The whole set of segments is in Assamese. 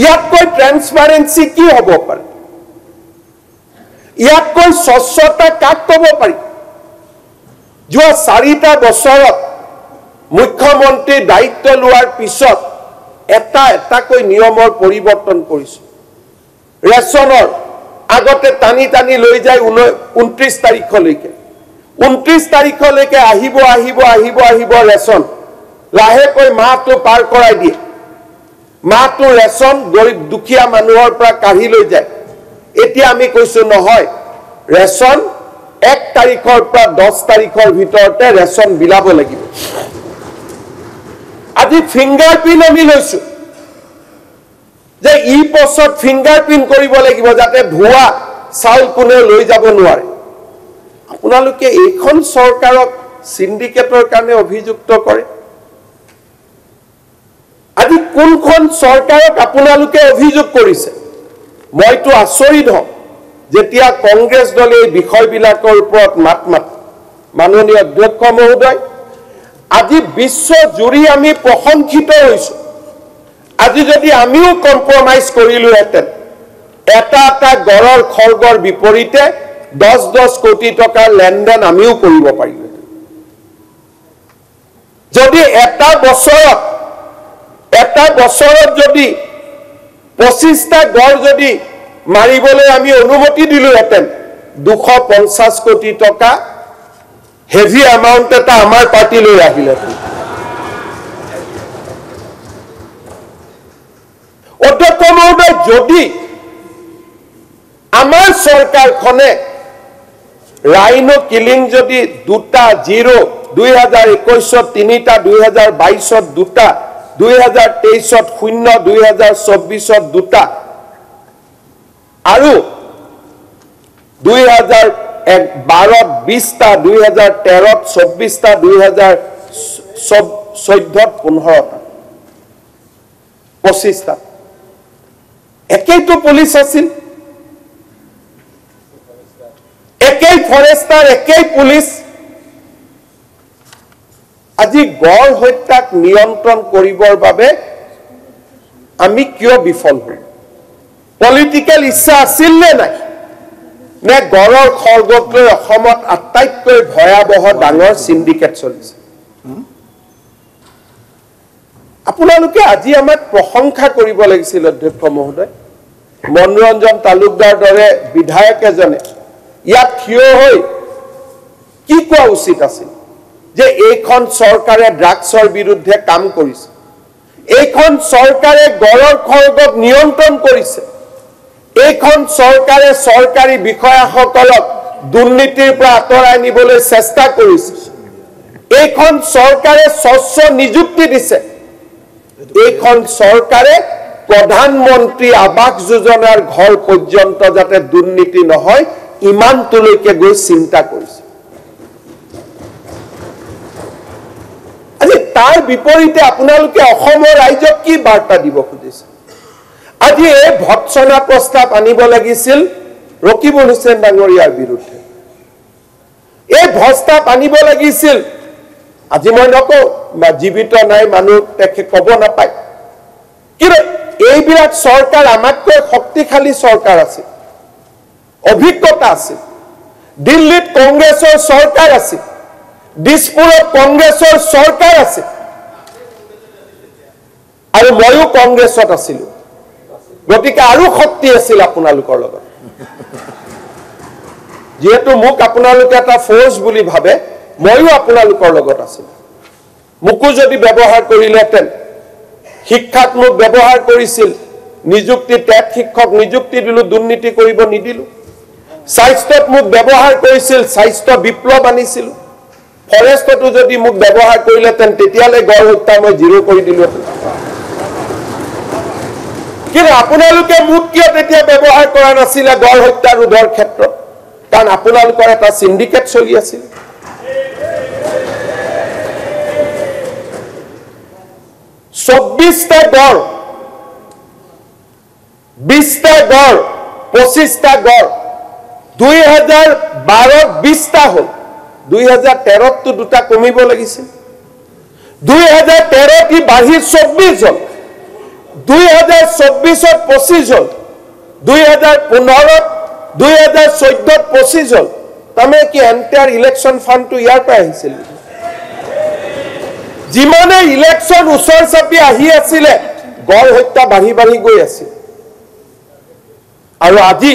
ইয়াতকৈ ট্ৰেন্সপাৰেন্সি কি হ'ব পাৰে? ইয়াতকৈ স্বচ্ছতা কাক ক'ব পাৰি? যোৱা 4টা বছৰত মুখ্যমন্ত্ৰীৰ দায়িত্ব লোৱাৰ পিছত এটাকৈ নিয়মৰ পৰিৱৰ্তন কৰিছে। ৰেচনৰ আগতে টানি টানি লৈ যায় 29 তাৰিখলৈকে। 29 তাৰিখলৈকে আহিব ৰেচন। লাহেকৈ মাহটো পাৰ কৰাই দিয়ে। মাহটো ৰেচন গৰীব দুখীয়া মানুহৰ পৰা কাঢ়ি লৈ যায়। এতিয়া আমি কৈছো নহয়, ৰেচন 1 তাৰিখৰ পৰা 10 তাৰিখৰ ভিতৰতে ৰেচন বিলাব লাগিব। আজি ফিংগাৰপ্ৰিণ্ট আমি লৈছো যে ই-পছত ফিংগাৰপ্ৰিণ্ট কৰিব লাগিব যাতে ভুৱা চাউল কোনেও লৈ যাব নোৱাৰে। আপোনালোকে এইখন চৰকাৰক সিন্ডিকেটৰ কাৰণে অভিযুক্ত কৰে। আজি কোনখন চৰকাৰক আপোনালোকে অভিযোগ কৰিছে? মইতো আচৰিত হওঁ যেতিয়া কংগ্ৰেছ দলে এই বিষয়বিলাকৰ ওপৰত মাত মাতে। মাননীয় অধ্যক্ষ মহোদয়, আজি বিশ্বজুৰি আমি প্ৰশংসিত হৈছো। আজি যদি আমিও কম্প্ৰমাইজ কৰিলোহেঁতেন, এটা গড়ৰ খৰ্গৰ বিপৰীতে 10 কোটি টকাৰ লেনদেন আমিও কৰিব পাৰিলোহেঁতেন। যদি এটা বছৰত যদি 25টা গড় যদি মাৰিবলৈ আমি অনুমতি দিলোহেঁতেন, 250 কোটি টকা হেভি এমাউণ্ট এটা আমাৰ পাৰ্টিলৈ আহিলেহেঁতেন। অধ্যক্ষ মহোদয়, যদি আমাৰ চৰকাৰখনে ৰাইনো কিলিং যদি 2টা 0, 2021ত 3টা, 2022ত 2টা, 2023ত 0, 2024ত 2টা আৰু 2012ত 20টা, 2013ত 24টা, 2014ত 15টা, 25টা। একেইটো পুলিচ আছিল, একেই ফৰেষ্টাৰ, একেই পুলিচ। আজি গড় হত্যাক নিয়ন্ত্ৰণ কৰিবৰ বাবে আমি কিয় বিফল হল? পলিটিকেল ইচ্ছা আছিল নে নাই? নে গড়ৰ খৰ্গক লৈ অসমত আটাইতকৈ ভয়াৱহ ডাঙৰ সিন্ডিকেট চলিছে? আপোনালোকে আজি আমাক প্ৰশংসা কৰিব লাগিছিল অধ্যক্ষ মহোদয়। মনোৰঞ্জন তালুকদাৰ দৰে বিধায়ক এজনে ইয়াত থিয় হৈ কি কোৱা উচিত আছিল যে এইখন চৰকাৰে ড্ৰাগছৰ বিৰুদ্ধে কাম কৰিছে, এইখন চৰকাৰে গড়ৰ খৰ্গক নিয়ন্ত্ৰণ কৰিছে, এইখন চৰকাৰে চৰকাৰী বিষয়াসকলক দুৰ্নীতিৰ পৰা আঁতৰাই নিবলৈ চেষ্টা কৰিছে, এইখন চৰকাৰে স্বচ্ছ নিযুক্তি দিছে, এইখন চৰকাৰে প্ৰধানমন্ত্ৰী আৱাস যোজনাৰ ঘৰ পৰ্যন্ত যাতে দুৰ্নীতি নহয় ইমানটোলৈকে গৈ চিন্তা কৰিছে। আজি তাৰ বিপৰীতে আপোনালোকে অসমৰ ৰাইজক কি বাৰ্তা দিব খুজিছে? আজি এই ভৎসনা প্ৰস্তাৱ আনিব লাগিছিল ৰকিবুল হুছেইন ডাঙৰীয়াৰ বিৰুদ্ধে। এই প্ৰস্তাৱ আনিব লাগিছিল, আজি মই নকওঁ বা জীৱিত নাই মানুহ তেখেত ক'ব নাপায়, কিন্তু এইবিলাক চৰকাৰ আমাতকৈ শক্তিশালী চৰকাৰ আছিল, অভিজ্ঞতা আছিল। দিল্লীত কংগ্ৰেছৰ চৰকাৰ আছিল, দিছপুৰত কংগ্ৰেছৰ চৰকাৰ আছিল, আৰু ময়ো কংগ্ৰেছত আছিলো, গতিকে আৰু শক্তি আছিল আপোনালোকৰ লগত। যেহেতু মোক আপোনালোকে এটা ফৰ্চ বুলি ভাবে, ময়ো আপোনালোকৰ লগত আছিলো। মোকো যদি ব্যৱহাৰ কৰিলেহেঁতেন, শিক্ষাত মোক ব্যৱহাৰ কৰিছিল, নিযুক্তি টেট শিক্ষক নিযুক্তি দিলো, দুৰ্নীতি কৰিব নিদিলো। স্বাস্থ্যত মোক ব্যৱহাৰ কৰিছিল, স্বাস্থ্য বিপ্লৱ আনিছিলো। ফৰেষ্টতো যদি মোক ব্যৱহাৰ কৰিলেহেঁতেন তেতিয়ালৈ গড় হত্যা মই 0 কৰি দিলোহেঁতেন। কিন্তু আপোনালোকে মোক কিয় তেতিয়া ব্যৱহাৰ কৰা নাছিলে গড় হত্যা ৰোধৰ ক্ষেত্ৰত? কাৰণ আপোনালোকৰ এটা সিন্ডিকেট চলি আছিল। 24টা গড়, 20টা গড়, 25টা গড়, 2012ত 20টা হল, 2013তো 2টা কমিব লাগিছিল, 2013 বাঢ়ি 24 হল, 2024 25 হল 2015 2014 25 হল তামে কি এন্টায়ার ইলেকশন ফান্ড টু ইয়াৰ পৰা আহিছিল যিমানে ইলেকশন উছৰ চাপি আহি আছিলে গড় হত্যা বাঢ়ি বাঢ়ি গৈ আছিল আৰু আজি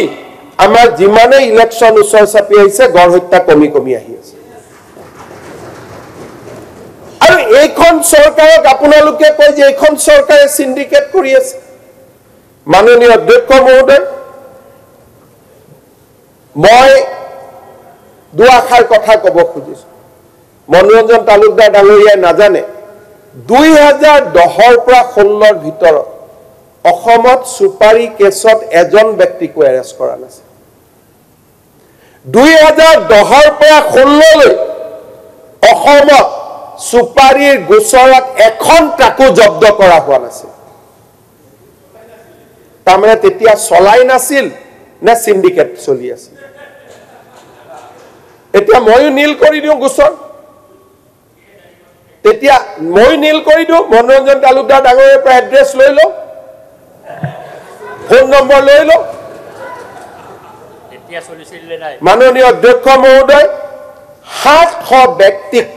আমাৰ যিমানে ইলেকশন উছৰ চাপি আহিছে গড় হত্যা কমি কমি আহি আছে আৰু এইখন চৰকাৰক আপোনালোকে কয় যে এইখন চৰকাৰে সিন্ডিকেট কৰি আছে মাননীয় অধ্যক্ষ মহোদয় মই দুআষাৰ কথা কব খুজিছো মনোৰঞ্জন তালুকদাৰ ডাঙৰীয়াই নাজানে 2010 পৰা 16 ৰ ভিতৰত অসমত সুপাৰী কেছত এজন ব্যক্তিক এৰেষ্ট কৰা নাছিল 2010 পৰা 16 লৈ অসমত সুপাৰীৰ গোচৰত এখন টাকো জব্দ কৰা হোৱা নাছিল তাৰমানে তেতিয়া চলাই নাছিল নে সিন্ডিকেট চলি আছিল এতিয়া ময়ো নীল কৰি দিও গোচৰ তেতিয়া মই নীল কৰি দিও মনোৰঞ্জন তালুকদাৰ ডাঙৰীয়াৰ পৰা এড্ৰেছ লৈ লো ফোন নম্বৰ লৈ লো এতিয়া চলিছিল নাই মাননীয় অধ্যক্ষ মহোদয় 700 ব্যক্তিক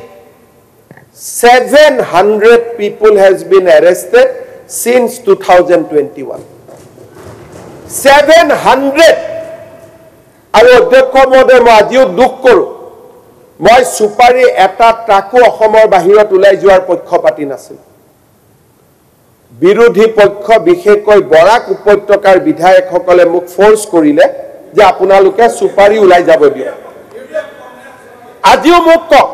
700 people has been arrested since 2021 700 আৰু অধ্যক্ষ মহোদয় মই আজিও দুখ কৰো মই সুপাৰী এটা টাকো অসমৰ বাহিৰত ওলাই যোৱাৰ পক্ষপাতি নাছিল বিৰোধী পক্ষ বিশেষকৈ বৰাক উপত্যকাৰ বিধায়কসকলে মোক ফোৰ্স কৰিলে যে আপোনালোকে সুপাৰী ওলাই যাব দিয়ক আজিও মোক কওক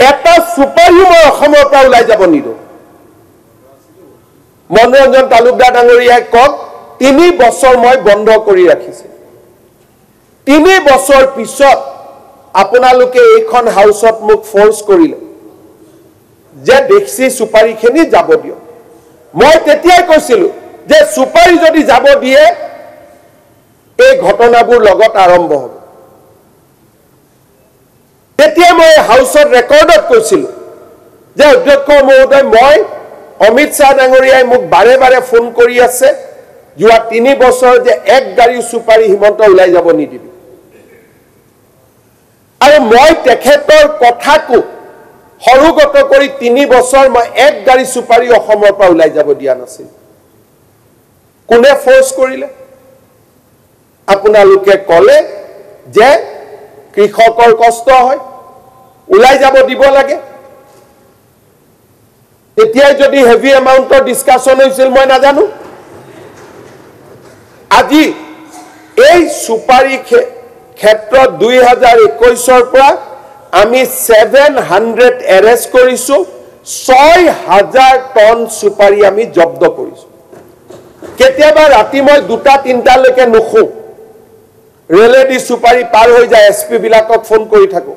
এটা সুপাৰী মই অসমৰ পৰা ওলাই যাব নিদো মনোৰঞ্জন তালুকদাৰ ডাঙৰীয়াই কওক 3 বছৰ মই বন্ধ কৰি ৰাখিছে 3 বছৰ পিছত আপোনালোকে এইখন হাউসত মোক ফোৰ্স কৰিলে যে দেখছি সুপাৰীখিনি যাব দিও মই তেতিয়াই কৈছিলো যে সুপাৰী যদি যাব দিয়ে এই ঘটনাবোৰ লগত আৰম্ভ হ'ব তেতিয়া মই হাউসত ৰেকৰ্ডত কৈছিলো যে অধ্যক্ষ মহোদয় মই অমিত শাহ ডাঙৰীয়াই মোক বাৰে বাৰে ফোন কৰি আছে যোৱা 3 বছৰ যে এক গাড়ী সুপাৰী হিমন্ত ওলাই যাব নিদিবি আৰু মই তেখেতৰ কথাকো হৰুগত কৰি 3 বছৰ মই এক গাড়ী সুপাৰী অসমৰ পৰা ওলাই যাব দিয়া নাছিল কোনে ফোৰ্স কৰিলে আপোনালোকে কলে যে কৃষকৰ কষ্ট হয় ওলাই যাব দিব লাগে এতিয়া যদি হেভি এমাউন্টৰ ডিসকাশন হৈছিল মই নাজানো আজি এই সুপাৰী ক্ষেত্ৰত 2021 ৰ পৰা আমি 700 এৰেষ্ট কৰিছো 6000 টন সুপাৰী আমি জব্দ কৰিছো কেতিয়াবা ৰাতি মই 2-3 লৈকে নুখু ৰেলেদি সুপাৰী পাৰ হৈ যায় এসপি বিলাকক ফোন কৰি থাকো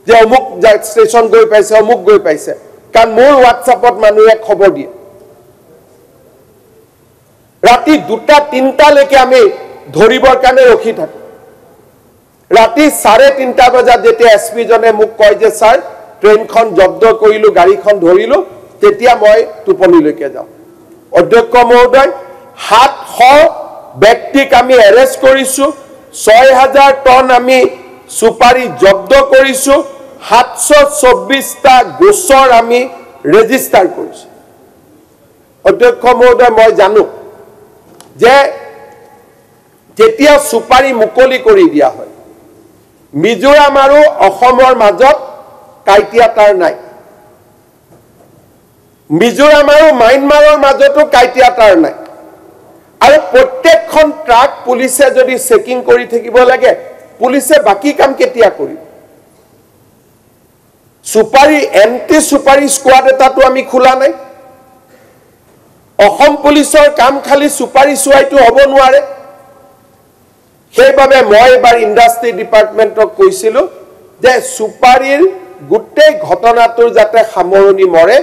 যে অমুক ষ্টেচন গৈ পাইছে অমুক গৈ পাইছে কাৰণ মোৰ হোৱাটছআপত মানুহে খবৰ দিয়ে ৰাতি 2-3 লৈকে আমি ধৰিবৰ কাৰণে ৰখি থাকো ৰাতি 3:30 বজাত যেতিয়া এসপি জনে মোক কয় যে স্যাৰ ট্ৰেইনখন জব্দ কৰিলো গাড়ীখন ধৰিলো তেতিয়া মই টোপনিলৈকে যাও অধ্যক্ষ মহোদয় 700 ব্যক্তিক আমি এৰেষ্ট কৰিছো 6000 টন আমি সুপাৰী জব্দ কৰিছো 724 টা গোচৰ আমি ৰেজিষ্টাৰ কৰিছো অধ্যক্ষ মহোদয় মই জানো যে যেতিয়া সুপাৰী মুকলি কৰি দিয়া হয় মিজোৰাম আৰু অসমৰ মাজত কাইটিয়াতাৰ নাই মিজোৰাম আৰু মাইনমাৰৰ মাজতো কাইটিয়াতাৰ নাই আৰু প্ৰত্যেকখন ট্ৰাক পুলিচে যদি চেকিং কৰি থাকিব লাগে পুলিচে বাকি কাম কেতিয়া কৰিব সুপাৰী এন্টি সুপাৰী স্কোৱাড এটাটো আমি খোলা নাই অসম পুলিচৰ কাম খালি সুপাৰী চুৱাইটো হ'ব নোৱাৰে সেইবাবে মই এবাৰ ইন্ডাষ্ট্ৰি ডিপাৰ্টমেন্টক কৈছিলো যে সুপাৰীৰ গুটেই ঘটনাটোৰ যাতে সামৰণি মৰে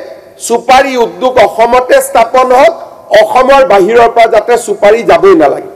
সুপাৰী উদ্যোগ অসমতে স্থাপন হওক অসমৰ বাহিৰৰ পৰা যাতে সুপাৰী যাবই নালাগে